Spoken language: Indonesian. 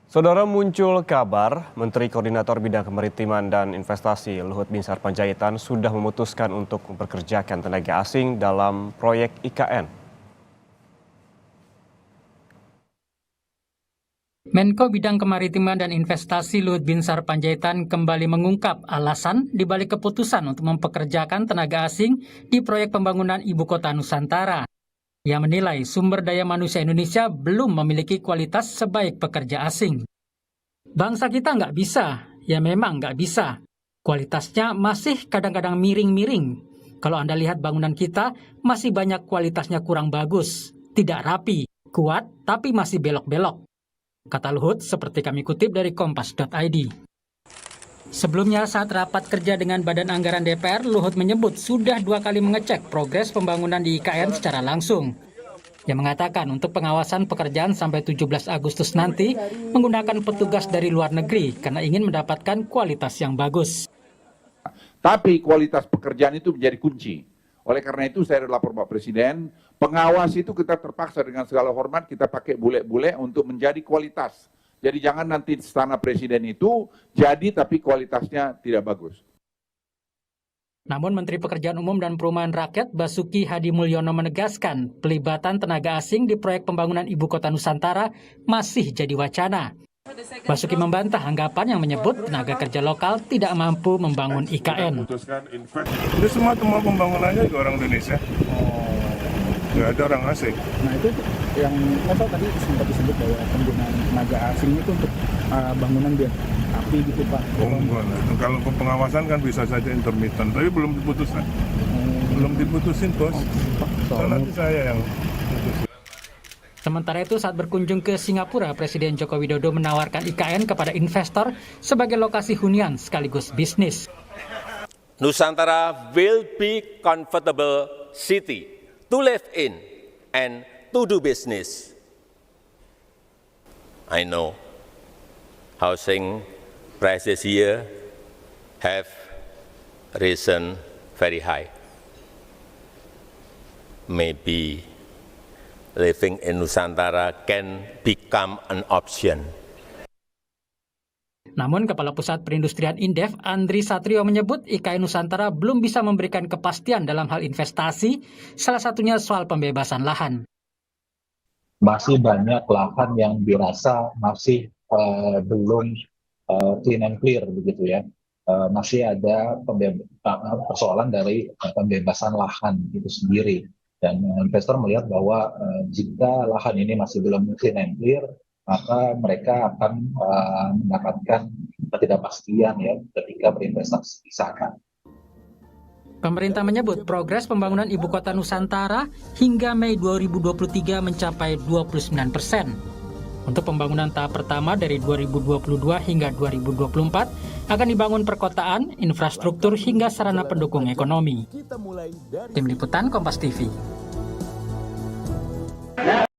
Saudara, muncul kabar Menteri Koordinator Bidang Kemaritiman dan Investasi Luhut Binsar Panjaitan sudah memutuskan untuk mempekerjakan tenaga asing dalam proyek IKN. Menko Bidang Kemaritiman dan Investasi Luhut Binsar Panjaitan kembali mengungkap alasan dibalik keputusan untuk mempekerjakan tenaga asing di proyek pembangunan Ibu Kota Nusantara. Ia menilai sumber daya manusia Indonesia belum memiliki kualitas sebaik pekerja asing. Bangsa kita nggak bisa, ya memang nggak bisa. Kualitasnya masih kadang-kadang miring-miring. Kalau Anda lihat bangunan kita, masih banyak kualitasnya kurang bagus, tidak rapi, kuat, tapi masih belok-belok. Kata Luhut seperti kami kutip dari kompas.id. Sebelumnya saat rapat kerja dengan Badan Anggaran DPR, Luhut menyebut sudah 2 kali mengecek progres pembangunan di IKN secara langsung. Ia mengatakan untuk pengawasan pekerjaan sampai 17 Agustus nanti menggunakan petugas dari luar negeri karena ingin mendapatkan kualitas yang bagus. Tapi kualitas pekerjaan itu menjadi kunci. Oleh karena itu saya lapor Pak Presiden, pengawas itu kita terpaksa dengan segala hormat kita pakai bule-bule untuk menjadi kualitas. Jadi jangan nanti istana Presiden itu jadi tapi kualitasnya tidak bagus. Namun Menteri Pekerjaan Umum dan Perumahan Rakyat Basuki Hadi Mulyono menegaskan pelibatan tenaga asing di proyek pembangunan Ibu Kota Nusantara masih jadi wacana. Basuki membantah anggapan yang menyebut tenaga kerja lokal tidak mampu membangun IKN. Itu semua pembangunannya juga orang Indonesia. Nggak ada orang asing. Nah itu yang tadi sempat disebut bahwa penggunaan tenaga asing itu untuk bangunan biar api gitu Pak. Oh enggak, kalau pengawasan kan bisa saja intermittent, tapi belum diputuskan. Belum diputusin bos. Nanti saya yang putusin. Sementara itu saat berkunjung ke Singapura, Presiden Joko Widodo menawarkan IKN kepada investor sebagai lokasi hunian sekaligus bisnis. Nusantara will be comfortable city to live in and to do business. I know housing prices here have risen very high. Maybe living in Nusantara can become an option. Namun Kepala Pusat Perindustrian Indef, Andri Satrio menyebut IKN Nusantara belum bisa memberikan kepastian dalam hal investasi, salah satunya soal pembebasan lahan. Masih banyak lahan yang dirasa masih belum clean and clear begitu ya. Masih ada persoalan dari pembebasan lahan itu sendiri. Dan investor melihat bahwa jika lahan ini masih belum clean and clear, maka mereka akan mendapatkan ketidakpastian ya ketika berinvestasi di sana. Pemerintah menyebut progres pembangunan Ibu Kota Nusantara hingga Mei 2023 mencapai 29%. Untuk pembangunan tahap pertama dari 2022 hingga 2024 akan dibangun perkotaan, infrastruktur hingga sarana pendukung ekonomi. Tim Liputan Kompas TV.